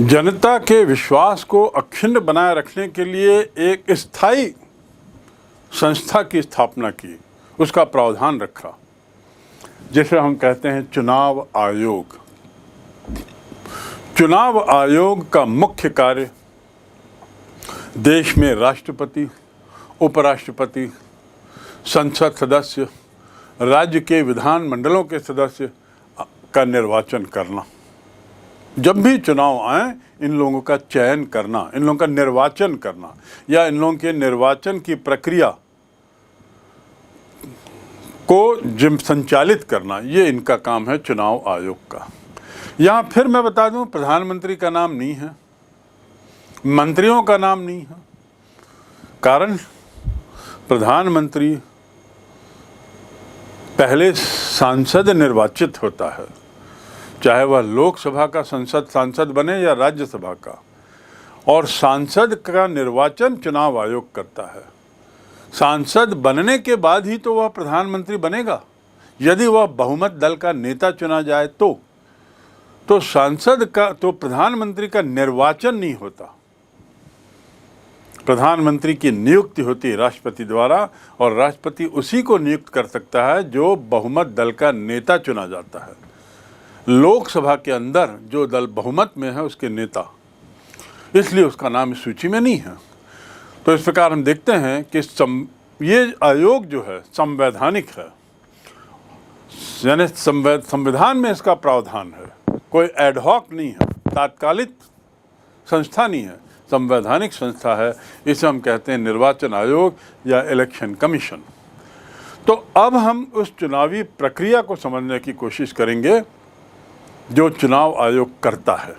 जनता के विश्वास को अखंड बनाए रखने के लिए एक स्थायी संस्था की स्थापना की, उसका प्रावधान रखा, जिसे हम कहते हैं चुनाव आयोग। चुनाव आयोग का मुख्य कार्य देश में राष्ट्रपति, उपराष्ट्रपति, संसद सदस्य, राज्य के विधानमंडलों के सदस्य का निर्वाचन करना। जब भी चुनाव आए, इन लोगों का चयन करना, इन लोगों का निर्वाचन करना या इन लोगों के निर्वाचन की प्रक्रिया को संचालित करना, ये इनका काम है चुनाव आयोग का। यहाँ फिर मैं बता दूं, प्रधानमंत्री का नाम नहीं है, मंत्रियों का नाम नहीं है। कारण प्रधानमंत्री पहले सांसद निर्वाचित होता है, चाहे वह लोकसभा का सांसद बने या राज्यसभा का, और सांसद का निर्वाचन चुनाव आयोग करता है। सांसद बनने के बाद ही तो वह प्रधानमंत्री बनेगा। यदि वह बहुमत दल का नेता चुना जाए तो सांसद का तो प्रधानमंत्री का निर्वाचन नहीं होता। प्रधानमंत्री की नियुक्ति होती है राष्ट्रपति द्वारा, और राष्ट्रपति उसी को नियुक्त कर सकता है जो बहुमत दल का नेता चुना जाता है। लोकसभा के अंदर जो दल बहुमत में है उसके नेता, इसलिए उसका नाम इस सूची में नहीं है। तो इस प्रकार हम देखते हैं कि ये आयोग जो है संवैधानिक है, यानी संविधान में इसका प्रावधान है, कोई एडहॉक नहीं है, तात्कालिक संस्था नहीं है, संवैधानिक संस्था है। इसे हम कहते हैं निर्वाचन आयोग या इलेक्शन कमीशन। तो अब हम उस चुनावी प्रक्रिया को समझने की कोशिश करेंगे जो चुनाव आयोग करता है,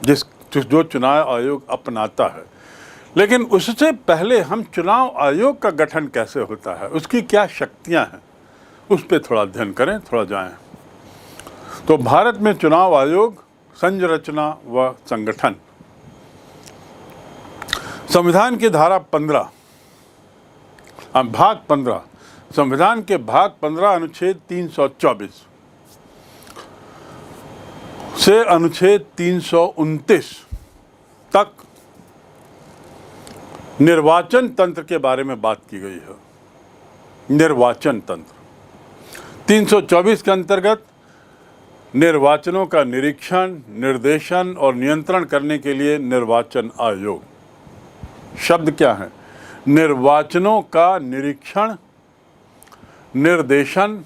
जो चुनाव आयोग अपनाता है। लेकिन उससे पहले हम चुनाव आयोग का गठन कैसे होता है, उसकी क्या शक्तियां हैं, उस पर थोड़ा अध्ययन करें, थोड़ा जाएं। तो भारत में चुनाव आयोग, संरचना व संगठन। संविधान की धारा 15, भाग 15, संविधान के भाग 15 अनुच्छेद 324 से अनुच्छेद 329 तक निर्वाचन तंत्र के बारे में बात की गई है। निर्वाचन तंत्र 324 के अंतर्गत निर्वाचनों का निरीक्षण, निर्देशन और नियंत्रण करने के लिए निर्वाचन आयोग। शब्द क्या है? निर्वाचनों का निरीक्षण, निर्देशन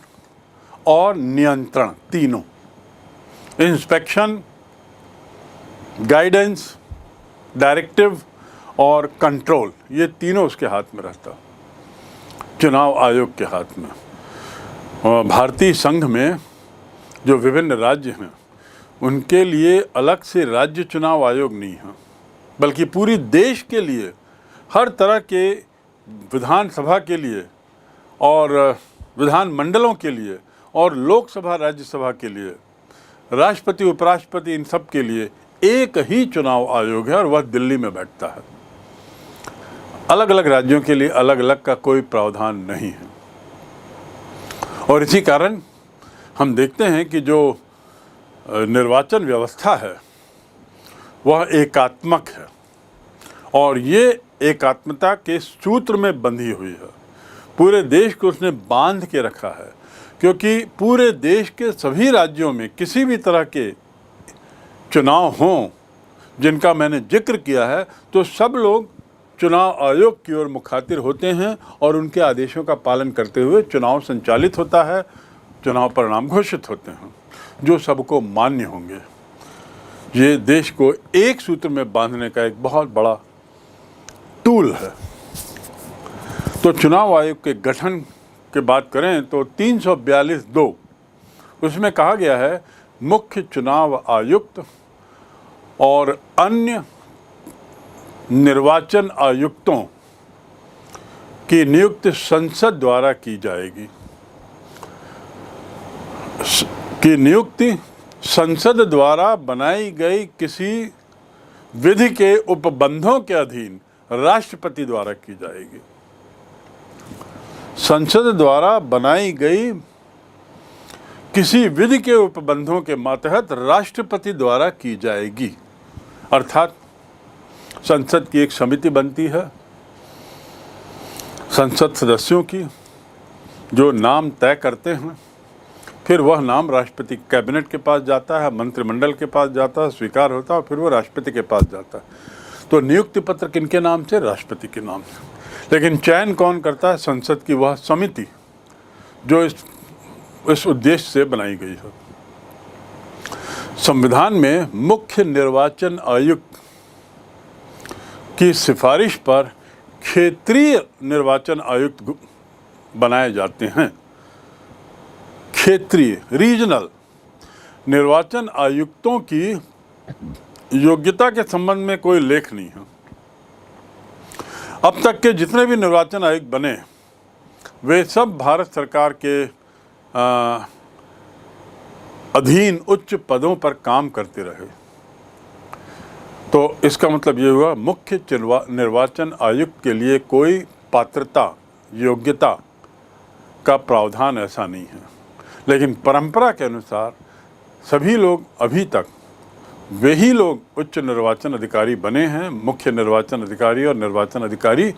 और नियंत्रण, तीनों। इंस्पेक्शन, गाइडेंस, डायरेक्टिव और कंट्रोल, ये तीनों उसके हाथ में रहता, चुनाव आयोग के हाथ में। भारतीय संघ में जो विभिन्न राज्य हैं, उनके लिए अलग से राज्य चुनाव आयोग नहीं है, बल्कि पूरी देश के लिए, हर तरह के विधानसभा के लिए और विधानमंडलों के लिए और लोकसभा राज्यसभा के लिए, राष्ट्रपति, उपराष्ट्रपति, इन सब के लिए एक ही चुनाव आयोग है, और वह दिल्ली में बैठता है। अलग अलग राज्यों के लिए अलग अलग का कोई प्रावधान नहीं है। और इसी कारण हम देखते हैं कि जो निर्वाचन व्यवस्था है वह एकात्मक है, और ये एकात्मता के सूत्र में बंधी हुई है। पूरे देश को उसने बांध के रखा है, क्योंकि पूरे देश के सभी राज्यों में किसी भी तरह के चुनाव हों जिनका मैंने जिक्र किया है, तो सब लोग चुनाव आयोग की ओर मुखातिर होते हैं और उनके आदेशों का पालन करते हुए चुनाव संचालित होता है, चुनाव परिणाम घोषित होते हैं जो सबको मान्य होंगे। ये देश को एक सूत्र में बांधने का एक बहुत बड़ा टूल है। तो चुनाव आयोग के गठन की बात करें तो 342(2) उसमें कहा गया है, मुख्य चुनाव आयुक्त और अन्य निर्वाचन आयुक्तों की नियुक्ति संसद द्वारा की जाएगी। की नियुक्ति संसद द्वारा बनाई गई किसी विधि के उपबंधों के अधीन राष्ट्रपति द्वारा की जाएगी। संसद द्वारा बनाई गई किसी विधि के उपबंधों के मातहत राष्ट्रपति द्वारा की जाएगी। अर्थात संसद की एक समिति बनती है संसद सदस्यों की, जो नाम तय करते हैं, फिर वह नाम राष्ट्रपति कैबिनेट के पास जाता है, मंत्रिमंडल के पास जाता है, स्वीकार होता है, फिर वो राष्ट्रपति के पास जाता है। तो नियुक्ति पत्र किनके नाम से? राष्ट्रपति के नाम से। लेकिन चयन कौन करता है? संसद की वह समिति जो इस उद्देश्य से बनाई गई है। संविधान में मुख्य निर्वाचन आयुक्त की सिफारिश पर क्षेत्रीय निर्वाचन आयुक्त बनाए जाते हैं। क्षेत्रीय रीजनल निर्वाचन आयुक्तों की योग्यता के संबंध में कोई लेख नहीं है। अब तक के जितने भी निर्वाचन आयुक्त बने वे सब भारत सरकार के अधीन उच्च पदों पर काम करते रहे। तो इसका मतलब ये हुआ मुख्य निर्वाचन आयुक्त के लिए कोई पात्रता योग्यता का प्रावधान ऐसा नहीं है। लेकिन परंपरा के अनुसार सभी लोग अभी तक वही लोग उच्च निर्वाचन अधिकारी बने हैं, मुख्य निर्वाचन अधिकारी और निर्वाचन अधिकारी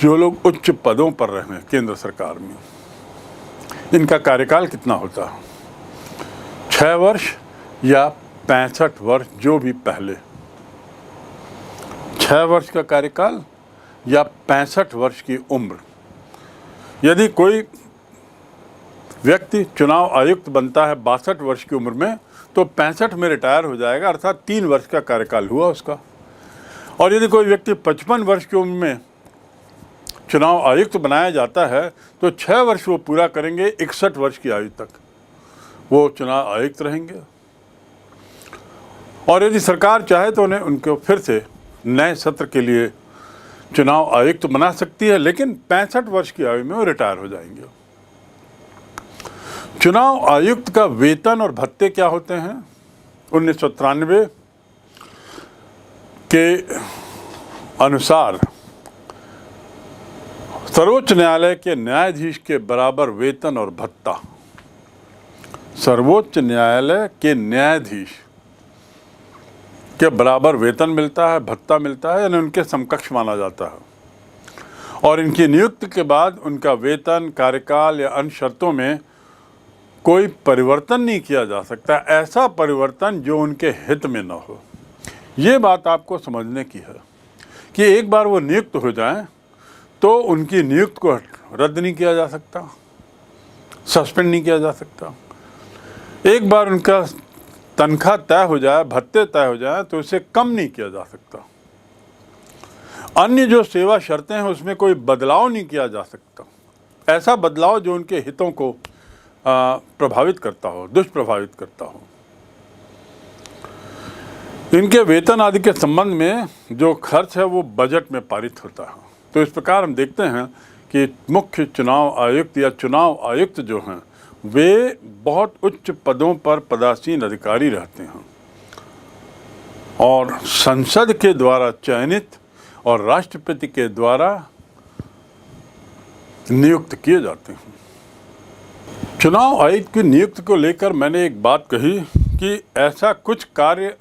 जो लोग उच्च पदों पर रहे हैं केंद्र सरकार में। इनका कार्यकाल कितना होता है? 6 वर्ष या 65 वर्ष, जो भी पहले। 6 वर्ष का कार्यकाल या 65 वर्ष की उम्र। यदि कोई व्यक्ति चुनाव आयुक्त बनता है 62 वर्ष की उम्र में, तो 65 में रिटायर हो जाएगा, अर्थात 3 वर्ष का कार्यकाल हुआ उसका। और यदि कोई व्यक्ति 55 वर्ष की उम्र में चुनाव आयुक्त बनाया जाता है तो 6 वर्ष वो पूरा करेंगे, 61 वर्ष की आयु तक वो चुनाव आयुक्त रहेंगे। और यदि सरकार चाहे तो उन्हें उनको फिर से नए सत्र के लिए चुनाव आयुक्त बना सकती है, लेकिन 65 वर्ष की आयु में वो रिटायर हो जाएंगे। चुनाव आयुक्त का वेतन और भत्ते क्या होते हैं? 1993 के अनुसार सर्वोच्च न्यायालय के न्यायाधीश के बराबर वेतन और भत्ता, सर्वोच्च न्यायालय के न्यायाधीश के बराबर वेतन मिलता है, भत्ता मिलता है, यानी उनके समकक्ष माना जाता है। और इनकी नियुक्ति के बाद उनका वेतन, कार्यकाल या अन्य शर्तों में कोई परिवर्तन नहीं किया जा सकता, ऐसा परिवर्तन जो उनके हित में न हो। ये बात आपको समझने की है कि एक बार वो नियुक्त हो जाएं तो उनकी नियुक्ति को रद्द नहीं किया जा सकता, सस्पेंड नहीं किया जा सकता। एक बार उनका तनख्वाह तय हो जाए, भत्ते तय हो जाए, तो उसे कम नहीं किया जा सकता। अन्य जो सेवा शर्तें हैं उसमें कोई बदलाव नहीं किया जा सकता, ऐसा बदलाव जो उनके हितों को प्रभावित करता हो, दुष्प्रभावित करता हो। इनके वेतन आदि के संबंध में जो खर्च है वो बजट में पारित होता है। तो इस प्रकार हम देखते हैं कि मुख्य चुनाव आयुक्त या चुनाव आयुक्त जो हैं वे बहुत उच्च पदों पर पदासीन अधिकारी रहते हैं और संसद के द्वारा चयनित और राष्ट्रपति के द्वारा नियुक्त किए जाते हैं। चुनाव आयुक्त की नियुक्ति को लेकर मैंने एक बात कही कि ऐसा कुछ कार्य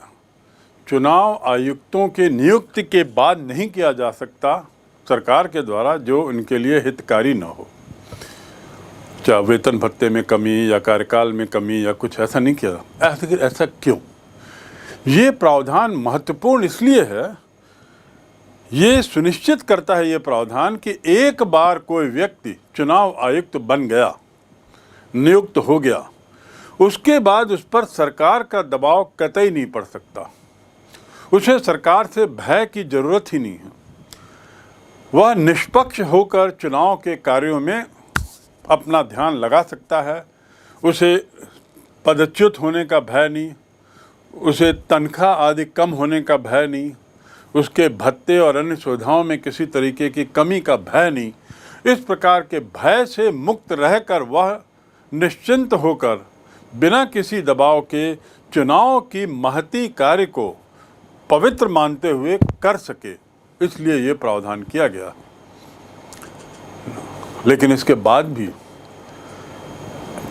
चुनाव आयुक्तों के नियुक्ति के बाद नहीं किया जा सकता सरकार के द्वारा जो उनके लिए हितकारी न हो, चाहे वेतन भत्ते में कमी या कार्यकाल में कमी या कुछ ऐसा नहीं किया। ऐसा क्यों? ये प्रावधान महत्वपूर्ण इसलिए है, ये सुनिश्चित करता है ये प्रावधान कि एक बार कोई व्यक्ति चुनाव आयुक्त बन गया, नियुक्त हो गया, उसके बाद उस पर सरकार का दबाव कतई नहीं पड़ सकता। उसे सरकार से भय की जरूरत ही नहीं है। वह निष्पक्ष होकर चुनाव के कार्यों में अपना ध्यान लगा सकता है। उसे पदच्युत होने का भय नहीं, उसे तनख्वाह आदि कम होने का भय नहीं, उसके भत्ते और अन्य सुविधाओं में किसी तरीके की कमी का भय नहीं। इस प्रकार के भय से मुक्त रहकर वह निश्चिंत होकर बिना किसी दबाव के चुनाव की महती कार्य को पवित्र मानते हुए कर सके, इसलिए ये प्रावधान किया गया। लेकिन इसके बाद भी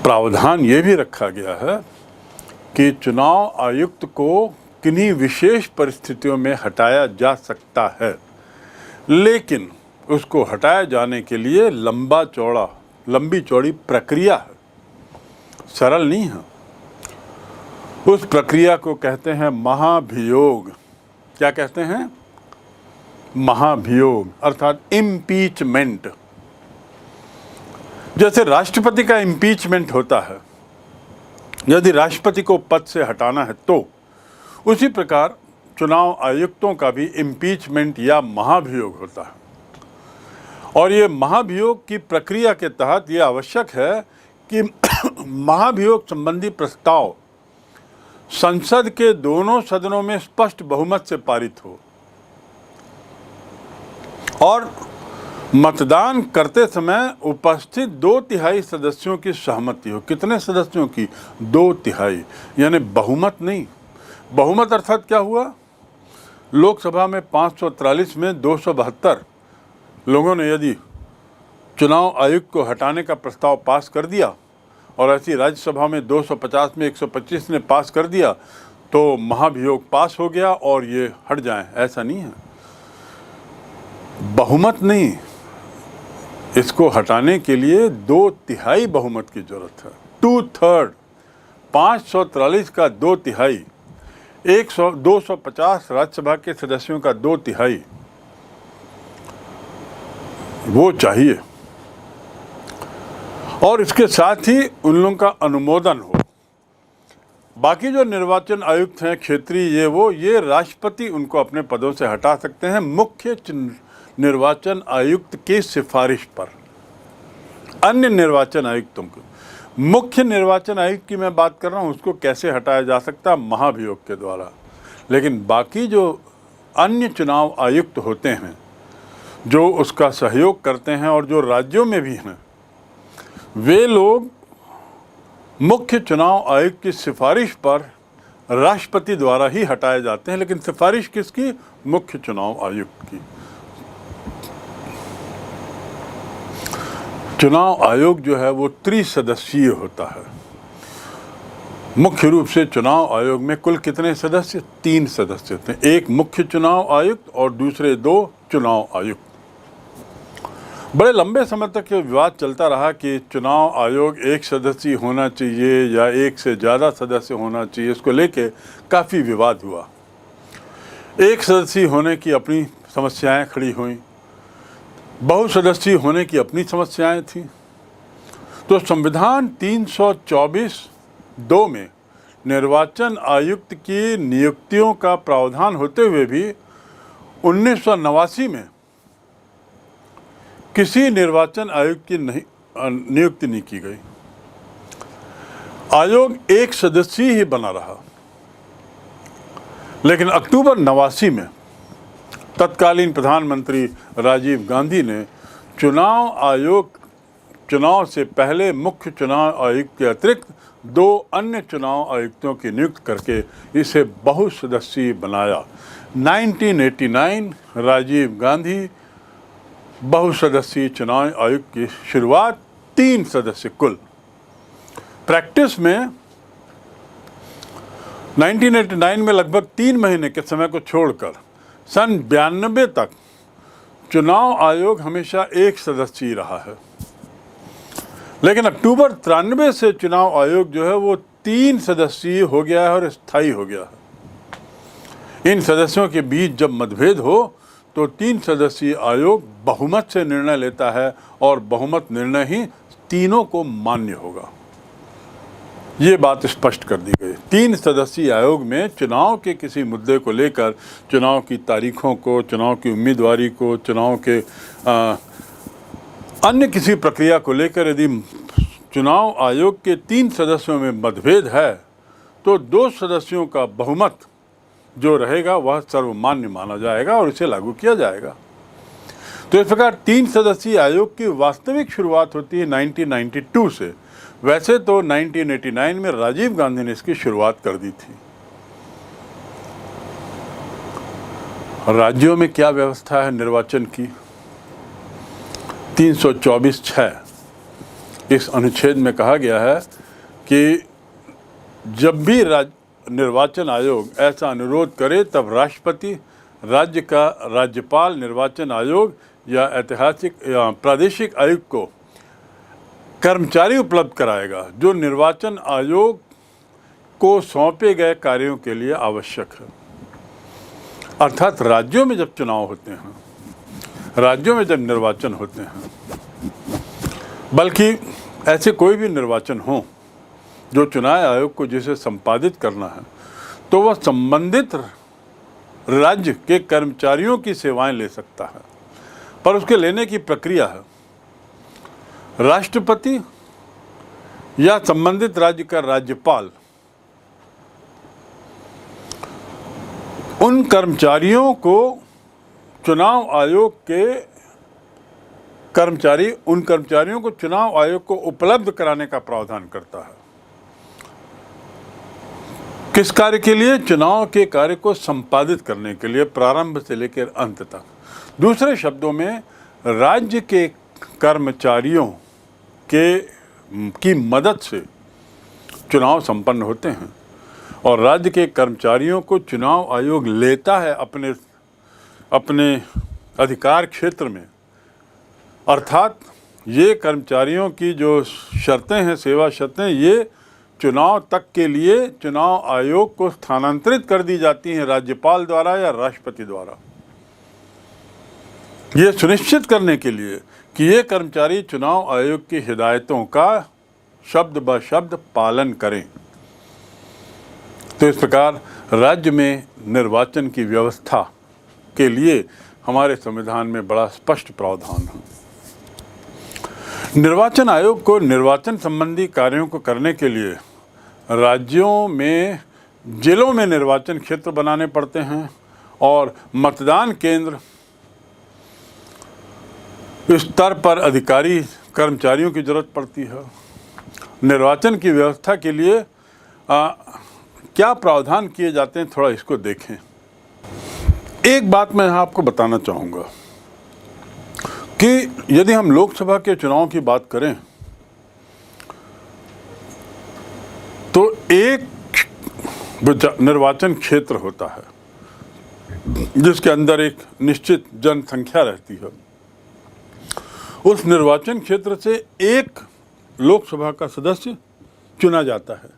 प्रावधान ये भी रखा गया है कि चुनाव आयुक्त को किन्हीं विशेष परिस्थितियों में हटाया जा सकता है, लेकिन उसको हटाए जाने के लिए लंबी चौड़ी प्रक्रिया है, सरल नहीं है। उस प्रक्रिया को कहते हैं महाभियोग। क्या कहते हैं? महाभियोग, अर्थात इम्पीचमेंट। जैसे राष्ट्रपति का इम्पीचमेंट होता है, यदि राष्ट्रपति को पद से हटाना है तो उसी प्रकार चुनाव आयुक्तों का भी इम्पीचमेंट या महाभियोग होता है। और ये महाभियोग की प्रक्रिया के तहत ये आवश्यक है कि महाभियोग संबंधी प्रस्ताव संसद के दोनों सदनों में स्पष्ट बहुमत से पारित हो और मतदान करते समय उपस्थित 2/3 सदस्यों की सहमति हो। कितने सदस्यों की? 2/3, यानी बहुमत नहीं। बहुमत अर्थात क्या हुआ? लोकसभा में 543 में 272 लोगों ने यदि चुनाव आयुक्त को हटाने का प्रस्ताव पास कर दिया और ऐसी राज्यसभा में 250 में 125 ने पास कर दिया तो महाभियोग पास हो गया और ये हट जाएं, ऐसा नहीं है। बहुमत नहीं, इसको हटाने के लिए 2/3 बहुमत की जरूरत है। 2/3, 543 का 2/3, 250 राज्यसभा के सदस्यों का 2/3 वो चाहिए और इसके साथ ही उन लोगों का अनुमोदन हो। बाकी जो निर्वाचन आयुक्त हैं क्षेत्रीय, ये राष्ट्रपति उनको अपने पदों से हटा सकते हैं मुख्य निर्वाचन आयुक्त की सिफारिश पर। अन्य निर्वाचन आयुक्तों को, मुख्य निर्वाचन आयुक्त की मैं बात कर रहा हूँ, उसको कैसे हटाया जा सकता है? महाभियोग के द्वारा। लेकिन बाकी जो अन्य चुनाव आयुक्त होते हैं जो उसका सहयोग करते हैं और जो राज्यों में भी हैं, वे लोग मुख्य चुनाव आयुक्त की सिफारिश पर राष्ट्रपति द्वारा ही हटाए जाते हैं। लेकिन सिफारिश किसकी? मुख्य चुनाव आयुक्त की। चुनाव आयोग जो है वो त्रिसदस्यीय होता है। मुख्य रूप से चुनाव आयोग में कुल कितने सदस्य? 3 सदस्य होते हैं, एक मुख्य चुनाव आयुक्त और दूसरे 2 चुनाव आयुक्त। बड़े लंबे समय तक ये विवाद चलता रहा कि चुनाव आयोग 1 सदस्य होना चाहिए या 1 से ज़्यादा सदस्य होना चाहिए। इसको लेके काफ़ी विवाद हुआ। 1 सदस्य होने की अपनी समस्याएं खड़ी हुई, बहुसदस्यीय होने की अपनी समस्याएं थी। तो संविधान 324(2) में निर्वाचन आयुक्त की नियुक्तियों का प्रावधान होते हुए भी 1989 में किसी निर्वाचन आयुक्त की नियुक्ति नहीं की गई। आयोग 1 सदस्यीय ही बना रहा। लेकिन अक्टूबर 89 में तत्कालीन प्रधानमंत्री राजीव गांधी ने चुनाव से पहले मुख्य चुनाव आयुक्त के अतिरिक्त 2 अन्य चुनाव आयुक्तों की नियुक्ति करके इसे बहुसदस्यीय बनाया। 1989 राजीव गांधी बहुसदस्यीय चुनाव आयुक्त की शुरुआत, 3 सदस्य कुल। प्रैक्टिस में 1989 में लगभग 3 महीने के समय को छोड़कर सन 92 तक चुनाव आयोग हमेशा 1 सदस्यीय रहा है। लेकिन अक्टूबर 93 से चुनाव आयोग जो है वो 3 सदस्यीय हो गया है और स्थायी हो गया है। इन सदस्यों के बीच जब मतभेद हो तो 3 सदस्यीय आयोग बहुमत से निर्णय लेता है और बहुमत निर्णय ही तीनों को मान्य होगा। ये बात स्पष्ट कर दी गई। 3 सदस्यीय आयोग में चुनाव के किसी मुद्दे को लेकर, चुनाव की तारीखों को, चुनाव की उम्मीदवारी को, चुनाव के अन्य किसी प्रक्रिया को लेकर यदि चुनाव आयोग के 3 सदस्यों में मतभेद है तो 2 सदस्यों का बहुमत जो रहेगा वह सर्वमान्य माना जाएगा और इसे लागू किया जाएगा। तो इस प्रकार 3 सदस्यीय आयोग की वास्तविक शुरुआत होती है 1992 से। वैसे तो 1989 में राजीव गांधी ने इसकी शुरुआत कर दी थी। राज्यों में क्या व्यवस्था है निर्वाचन की? 324(6) इस अनुच्छेद में कहा गया है कि जब भी निर्वाचन आयोग ऐसा अनुरोध करे तब राष्ट्रपति राज्य का राज्यपाल निर्वाचन आयोग या ऐतिहासिक या प्रादेशिक आयुक्त को कर्मचारी उपलब्ध कराएगा जो निर्वाचन आयोग को सौंपे गए कार्यों के लिए आवश्यक है। अर्थात राज्यों में जब चुनाव होते हैं, राज्यों में जब निर्वाचन होते हैं, बल्कि ऐसे कोई भी निर्वाचन हो जो चुनाव आयोग को जिसे संपादित करना है, तो वह संबंधित राज्य के कर्मचारियों की सेवाएं ले सकता है, पर उसके लेने की प्रक्रिया है राष्ट्रपति या संबंधित राज्य का राज्यपाल उन कर्मचारियों को चुनाव आयोग के उन कर्मचारियों को चुनाव आयोग को उपलब्ध कराने का प्रावधान करता है। किस कार्य के लिए? चुनाव के कार्य को संपादित करने के लिए, प्रारंभ से लेकर अंत तक। दूसरे शब्दों में, राज्य के कर्मचारियों की मदद से चुनाव संपन्न होते हैं और राज्य के कर्मचारियों को चुनाव आयोग लेता है अपने अधिकार क्षेत्र में। अर्थात ये कर्मचारियों की जो शर्तें हैं, सेवा शर्तें, ये चुनाव तक के लिए चुनाव आयोग को स्थानांतरित कर दी जाती हैं राज्यपाल द्वारा या राष्ट्रपति द्वारा, ये सुनिश्चित करने के लिए कि ये कर्मचारी चुनाव आयोग की हिदायतों का शब्द ब शब्द पालन करें। तो इस प्रकार राज्य में निर्वाचन की व्यवस्था के लिए हमारे संविधान में बड़ा स्पष्ट प्रावधान है। निर्वाचन आयोग को निर्वाचन संबंधी कार्यों को करने के लिए राज्यों में जिलों में निर्वाचन क्षेत्र बनाने पड़ते हैं और मतदान केंद्र स्तर पर अधिकारी कर्मचारियों की जरूरत पड़ती है। निर्वाचन की व्यवस्था के लिए क्या प्रावधान किए जाते हैं, थोड़ा इसको देखें। एक बात मैं आपको बताना चाहूँगा कि यदि हम लोकसभा के चुनाव की बात करें तो एक निर्वाचन क्षेत्र होता है जिसके अंदर एक निश्चित जनसंख्या रहती है। उस निर्वाचन क्षेत्र से एक लोकसभा का सदस्य चुना जाता है।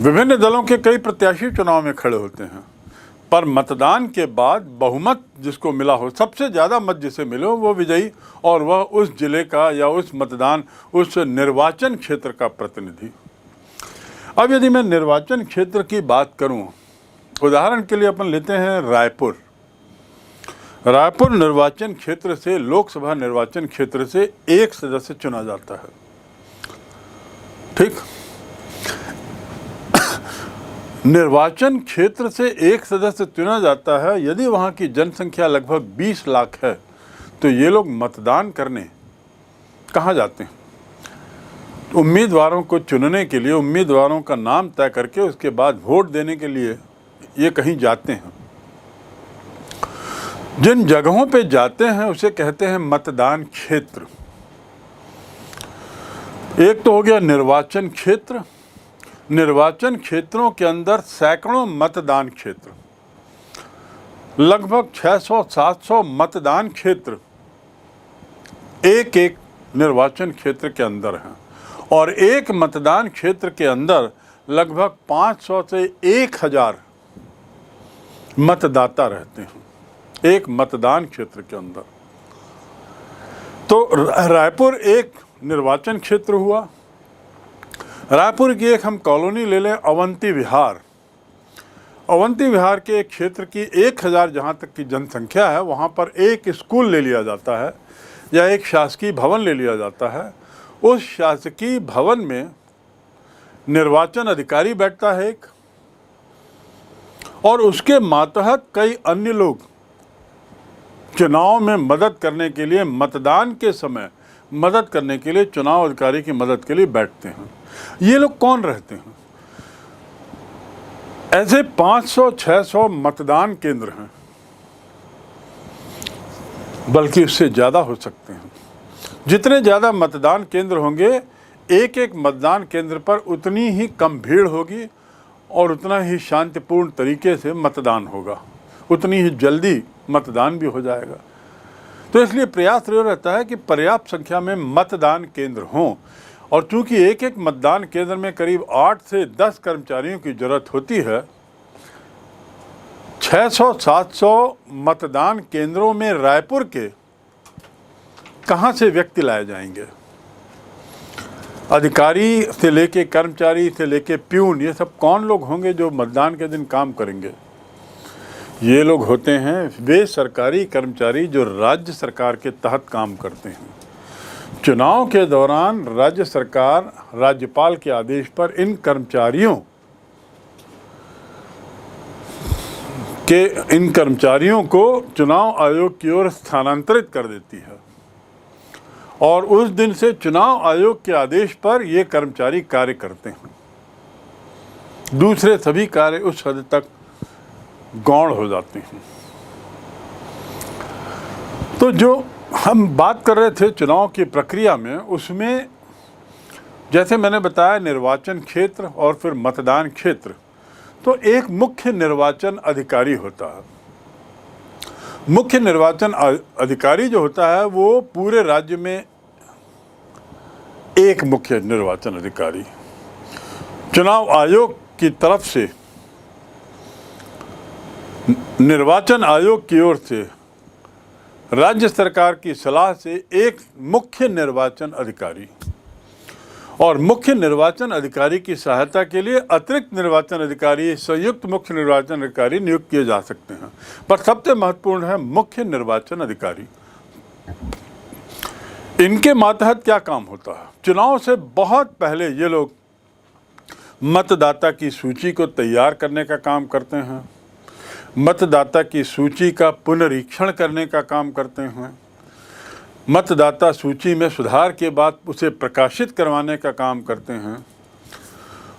विभिन्न दलों के कई प्रत्याशी चुनाव में खड़े होते हैं, पर मतदान के बाद बहुमत जिसको मिला हो, सबसे ज़्यादा मत जिसे मिले हो, वो विजयी और वह उस जिले का या उस निर्वाचन क्षेत्र का प्रतिनिधि। अब यदि मैं निर्वाचन क्षेत्र की बात करूं, उदाहरण के लिए अपन लेते हैं रायपुर निर्वाचन क्षेत्र से, लोकसभा निर्वाचन क्षेत्र से एक सदस्य चुना जाता है। ठीक, निर्वाचन क्षेत्र से एक सदस्य चुना जाता है। यदि वहाँ की जनसंख्या लगभग 20 लाख है तो ये लोग मतदान करने कहाँ जाते हैं? उम्मीदवारों को चुनने के लिए, उम्मीदवारों का नाम तय करके उसके बाद वोट देने के लिए ये कहीं जाते हैं। जिन जगहों पे जाते हैं उसे कहते हैं मतदान क्षेत्र। एक तो हो गया निर्वाचन क्षेत्र। निर्वाचन क्षेत्रों के अंदर सैकड़ों मतदान क्षेत्र, लगभग 600-700 मतदान क्षेत्र एक एक निर्वाचन क्षेत्र के अंदर हैं और एक मतदान क्षेत्र के अंदर लगभग 500 से 1000 मतदाता रहते हैं एक मतदान क्षेत्र के अंदर। तो रायपुर एक निर्वाचन क्षेत्र हुआ। रायपुर की एक हम कॉलोनी ले लें, अवंती विहार। अवंती विहार के एक क्षेत्र की 1000 जहाँ तक की जनसंख्या है, वहाँ पर एक स्कूल ले लिया जाता है या एक शासकीय भवन ले लिया जाता है। उस शासकीय भवन में निर्वाचन अधिकारी बैठता है एक, और उसके मातहत कई अन्य लोग चुनाव में मदद करने के लिए, मतदान के समय मदद करने के लिए, चुनाव अधिकारी की मदद के लिए बैठते हैं। ये लोग कौन रहते हैं? ऐसे 500-600 मतदान केंद्र हैं, बल्कि उससे ज़्यादा हो सकते हैं। जितने ज़्यादा मतदान केंद्र होंगे, एक एक मतदान केंद्र पर उतनी ही कम भीड़ होगी और उतना ही शांतिपूर्ण तरीके से मतदान होगा, उतनी ही जल्दी मतदान भी हो जाएगा। तो इसलिए प्रयास ये रहता है कि पर्याप्त संख्या में मतदान केंद्र हों, और चूंकि एक एक मतदान केंद्र में करीब 8 से 10 कर्मचारियों की जरूरत होती है, 600-700 मतदान केंद्रों में रायपुर के कहाँ से व्यक्ति लाए जाएंगे? अधिकारी से लेके कर्मचारी से लेके प्यून, ये सब कौन लोग होंगे जो मतदान के दिन काम करेंगे? ये लोग होते हैं वे सरकारी कर्मचारी जो राज्य सरकार के तहत काम करते हैं। चुनाव के दौरान राज्य सरकार राज्यपाल के आदेश पर इन कर्मचारियों को चुनाव आयोग की ओर स्थानांतरित कर देती है, और उस दिन से चुनाव आयोग के आदेश पर ये कर्मचारी कार्य करते हैं। दूसरे सभी कार्य उस हद तक गौण हो जाते हैं। तो जो हम बात कर रहे थे चुनाव की प्रक्रिया में, उसमें जैसे मैंने बताया निर्वाचन क्षेत्र और फिर मतदान क्षेत्र, तो एक मुख्य निर्वाचन अधिकारी होता है। मुख्य निर्वाचन अधिकारी जो होता है वो पूरे राज्य में एक मुख्य निर्वाचन अधिकारी, चुनाव आयोग की तरफ से, निर्वाचन आयोग की ओर से, राज्य सरकार की सलाह से एक मुख्य निर्वाचन अधिकारी, और मुख्य निर्वाचन अधिकारी की सहायता के लिए अतिरिक्त निर्वाचन अधिकारी, संयुक्त मुख्य निर्वाचन अधिकारी नियुक्त किए जा सकते हैं। पर सबसे महत्वपूर्ण है मुख्य निर्वाचन अधिकारी। इनके मातहत क्या काम होता है? चुनाव से बहुत पहले ये लोग मतदाता की सूची को तैयार करने का काम करते हैं, मतदाता की सूची का पुनरीक्षण करने का काम करते हैं, मतदाता सूची में सुधार के बाद उसे प्रकाशित करवाने का काम करते हैं,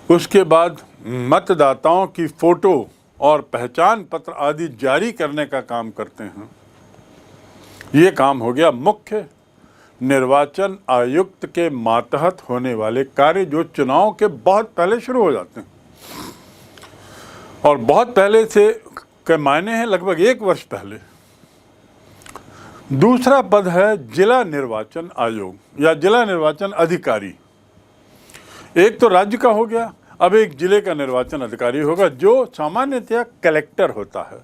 उसके बाद मतदाताओं की फ़ोटो और पहचान पत्र आदि जारी करने का काम करते हैं। ये काम हो गया मुख्य निर्वाचन आयुक्त के मातहत होने वाले कार्य, जो चुनाव के बहुत पहले शुरू हो जाते हैं। और बहुत पहले से के मायने हैं लगभग 1 वर्ष पहले। दूसरा पद है जिला निर्वाचन आयोग या जिला निर्वाचन अधिकारी। एक तो राज्य का हो गया, अब एक जिले का निर्वाचन अधिकारी होगा जो सामान्यतया कलेक्टर होता है।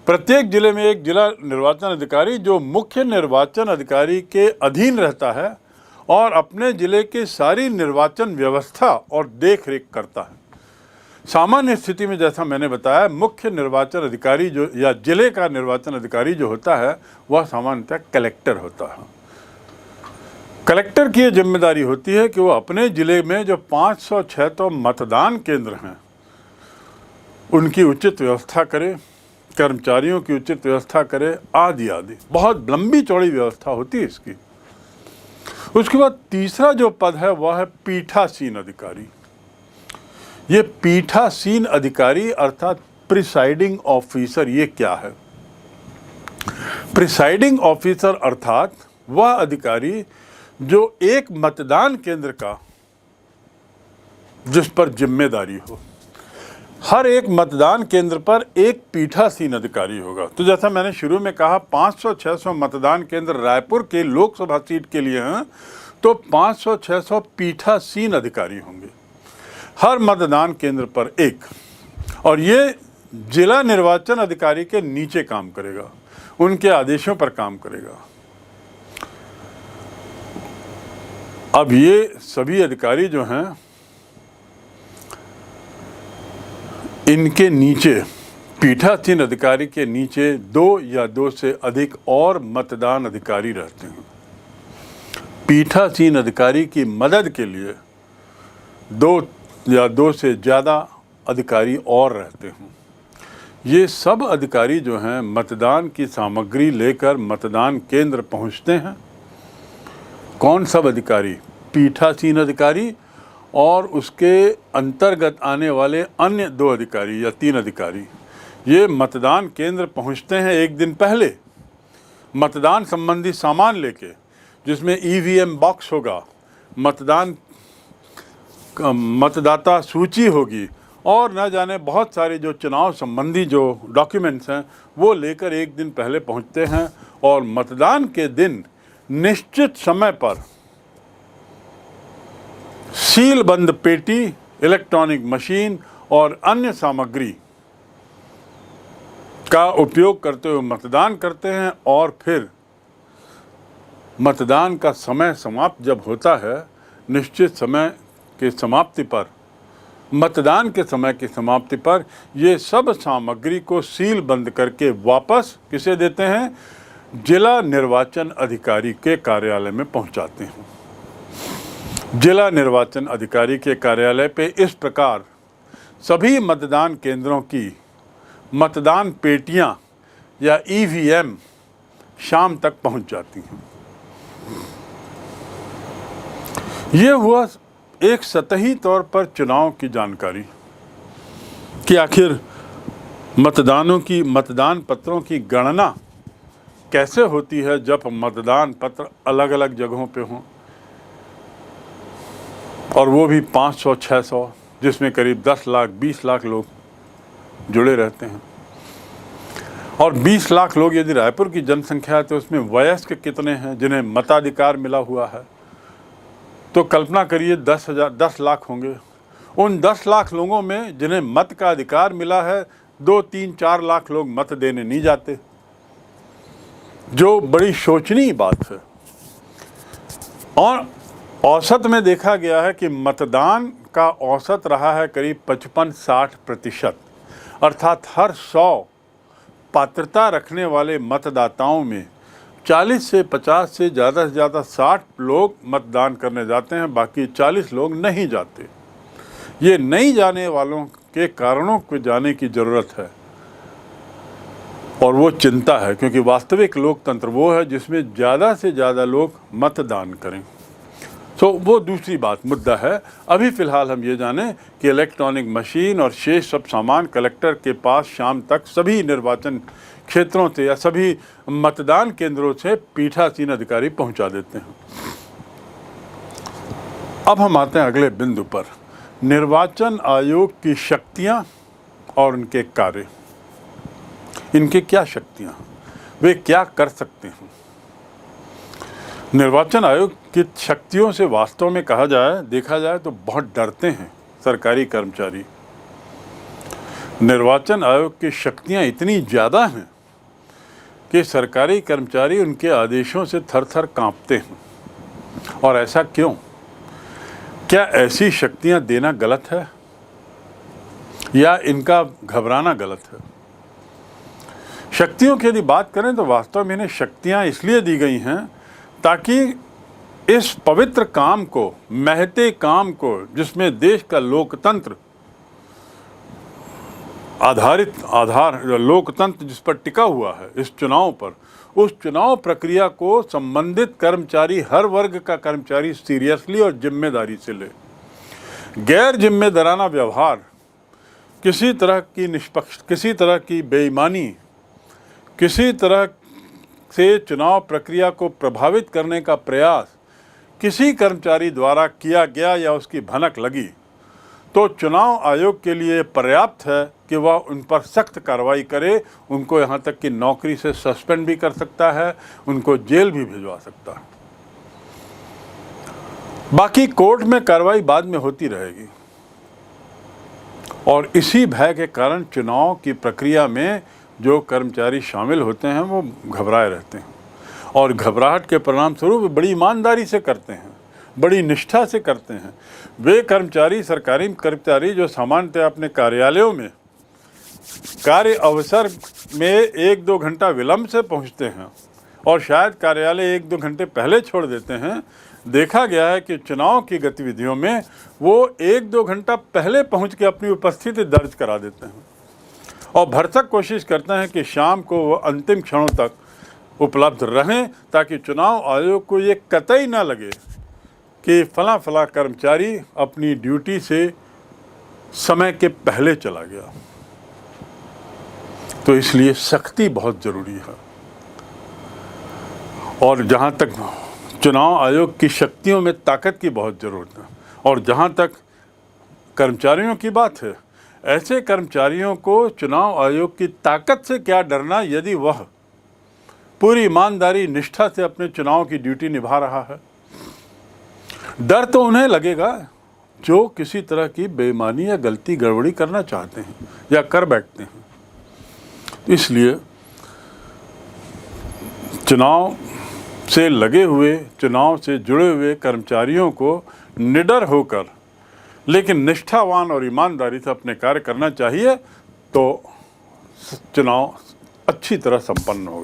प्रत्येक जिले में एक जिला निर्वाचन अधिकारी जो मुख्य निर्वाचन अधिकारी के अधीन रहता है और अपने जिले की सारी निर्वाचन व्यवस्था और देखरेख करता है। सामान्य स्थिति में जैसा मैंने बताया, मुख्य निर्वाचन अधिकारी जो या जिले का निर्वाचन अधिकारी जो होता है वह सामान्यतः कलेक्टर होता है। कलेक्टर की ये जिम्मेदारी होती है कि वो अपने ज़िले में जो 500-600 मतदान केंद्र हैं उनकी उचित व्यवस्था करे, कर्मचारियों की उचित व्यवस्था करे, आदि आदि। बहुत लंबी चौड़ी व्यवस्था होती है इसकी। उसके बाद तीसरा जो पद है वह है पीठासीन अधिकारी। ये पीठासीन अधिकारी अर्थात प्रिसाइडिंग ऑफिसर, ये क्या है? प्रिसाइडिंग ऑफिसर अर्थात वह अधिकारी जो एक मतदान केंद्र का जिस पर जिम्मेदारी हो। हर एक मतदान केंद्र पर एक पीठासीन अधिकारी होगा। तो जैसा मैंने शुरू में कहा 500-600 मतदान केंद्र रायपुर के लोकसभा सीट के लिए हैं, तो 500-600 पीठासीन अधिकारी होंगे हर मतदान केंद्र पर एक, और ये जिला निर्वाचन अधिकारी के नीचे काम करेगा, उनके आदेशों पर काम करेगा। अब ये सभी अधिकारी जो हैं इनके नीचे, पीठासीन अधिकारी के नीचे 2 या 2 से अधिक और मतदान अधिकारी रहते हैं। पीठासीन अधिकारी की मदद के लिए 2 या 2 से ज़्यादा अधिकारी और रहते हैं। ये सब अधिकारी जो हैं मतदान की सामग्री लेकर मतदान केंद्र पहुंचते हैं। कौन सब अधिकारी? पीठासीन अधिकारी और उसके अंतर्गत आने वाले अन्य 2 अधिकारी या 3 अधिकारी। ये मतदान केंद्र पहुंचते हैं एक दिन पहले मतदान संबंधी सामान लेके, जिसमें ईवीएम बॉक्स होगा, मतदाता सूची होगी और न जाने बहुत सारे जो चुनाव संबंधी जो डॉक्यूमेंट्स हैं वो लेकर एक दिन पहले पहुंचते हैं और मतदान के दिन निश्चित समय पर सील बंद पेटी, इलेक्ट्रॉनिक मशीन और अन्य सामग्री का उपयोग करते हुए मतदान करते हैं और फिर मतदान का समय समाप्त जब होता है, निश्चित समय की समाप्ति पर, मतदान के समय की समाप्ति पर ये सब सामग्री को सील बंद करके वापस किसे देते हैं? जिला निर्वाचन अधिकारी के कार्यालय में पहुंचाते हैं। जिला निर्वाचन अधिकारी के कार्यालय पे इस प्रकार सभी मतदान केंद्रों की मतदान पेटियां या ईवीएम शाम तक पहुंच जाती हैं। ये हुआ एक सतही तौर पर चुनाव की जानकारी कि आखिर मतदान पत्रों की गणना कैसे होती है जब मतदान पत्र अलग अलग जगहों पे हों और वो भी 500-600, जिसमें करीब 10 लाख 20 लाख लोग जुड़े रहते हैं। और 20 लाख लोग यदि रायपुर की जनसंख्या है तो उसमें वयस्क कितने हैं जिन्हें मताधिकार मिला हुआ है? तो कल्पना करिए 10 लाख होंगे। उन 10 लाख लोगों में जिन्हें मत का अधिकार मिला है, 2-3-4 लाख लोग मत देने नहीं जाते, जो बड़ी शोचनीय बात है। और औसत में देखा गया है कि मतदान का औसत रहा है करीब 55-60%, अर्थात हर 100 पात्रता रखने वाले मतदाताओं में 40 से 50 से ज़्यादा 60 लोग मतदान करने जाते हैं, बाकी 40 लोग नहीं जाते। ये नहीं जाने वालों के कारणों को जाने की ज़रूरत है और वो चिंता है, क्योंकि वास्तविक लोकतंत्र वो है जिसमें ज़्यादा से ज़्यादा लोग मतदान करें। तो वो दूसरी बात मुद्दा है। अभी फ़िलहाल हम ये जानें कि इलेक्ट्रॉनिक मशीन और शेष सब सामान कलेक्टर के पास शाम तक सभी निर्वाचन क्षेत्रों से या सभी मतदान केंद्रों से पीठासीन अधिकारी पहुंचा देते हैं। अब हम आते हैं अगले बिंदु पर, निर्वाचन आयोग की शक्तियां और उनके कार्य। इनकी क्या शक्तियां, वे क्या कर सकते हैं? निर्वाचन आयोग की शक्तियों से वास्तव में देखा जाए तो बहुत डरते हैं सरकारी कर्मचारी। निर्वाचन आयोग की शक्तियां इतनी ज़्यादा हैं कि सरकारी कर्मचारी उनके आदेशों से थर-थर कांपते हैं। और ऐसा क्यों? क्या ऐसी शक्तियां देना गलत है या इनका घबराना गलत है? शक्तियों की यदि बात करें तो वास्तव में इन्हें शक्तियां इसलिए दी गई हैं ताकि इस पवित्र काम को, महते काम को, जिसमें देश का लोकतंत्र लोकतंत्र जिस पर टिका हुआ है, इस चुनाव पर, उस चुनाव प्रक्रिया को संबंधित कर्मचारी, हर वर्ग का कर्मचारी सीरियसली और जिम्मेदारी से ले। गैर जिम्मेदाराना व्यवहार, किसी तरह की बेईमानी, किसी तरह से चुनाव प्रक्रिया को प्रभावित करने का प्रयास किसी कर्मचारी द्वारा किया गया या उसकी भनक लगी तो चुनाव आयोग के लिए पर्याप्त है कि वह उन पर सख्त कार्रवाई करे। उनको यहाँ तक कि नौकरी से सस्पेंड भी कर सकता है, उनको जेल भी भिजवा सकता है। बाकी कोर्ट में कार्रवाई बाद में होती रहेगी। और इसी भय के कारण चुनाव की प्रक्रिया में जो कर्मचारी शामिल होते हैं वो घबराए रहते हैं और घबराहट के परिणाम स्वरूप बड़ी ईमानदारी से करते हैं, बड़ी निष्ठा से करते हैं। वे कर्मचारी, सरकारी कर्मचारी जो सामान्यतः अपने कार्यालयों में कार्य अवसर में 1-2 घंटा विलंब से पहुंचते हैं और शायद कार्यालय 1-2 घंटे पहले छोड़ देते हैं, देखा गया है कि चुनाव की गतिविधियों में वो 1-2 घंटा पहले पहुंच के अपनी उपस्थिति दर्ज करा देते हैं और भरसक कोशिश करते हैं कि शाम को वो अंतिम क्षणों तक उपलब्ध रहें ताकि चुनाव आयोग को ये कतई ना लगे कि फला कर्मचारी अपनी ड्यूटी से समय के पहले चला गया। तो इसलिए सख्ती बहुत ज़रूरी है। और जहाँ तक चुनाव आयोग की शक्तियों में ताकत की बहुत ज़रूरत है। और जहाँ तक कर्मचारियों की बात है, ऐसे कर्मचारियों को चुनाव आयोग की ताकत से क्या डरना यदि वह पूरी ईमानदारी निष्ठा से अपने चुनाव की ड्यूटी निभा रहा है। डर तो उन्हें लगेगा जो किसी तरह की बेईमानी या गलती गड़बड़ी करना चाहते हैं या कर बैठते हैं। इसलिए चुनाव से लगे हुए, चुनाव से जुड़े हुए कर्मचारियों को निडर होकर लेकिन निष्ठावान और ईमानदारी से अपने कार्य करना चाहिए, तो चुनाव अच्छी तरह संपन्न होगा।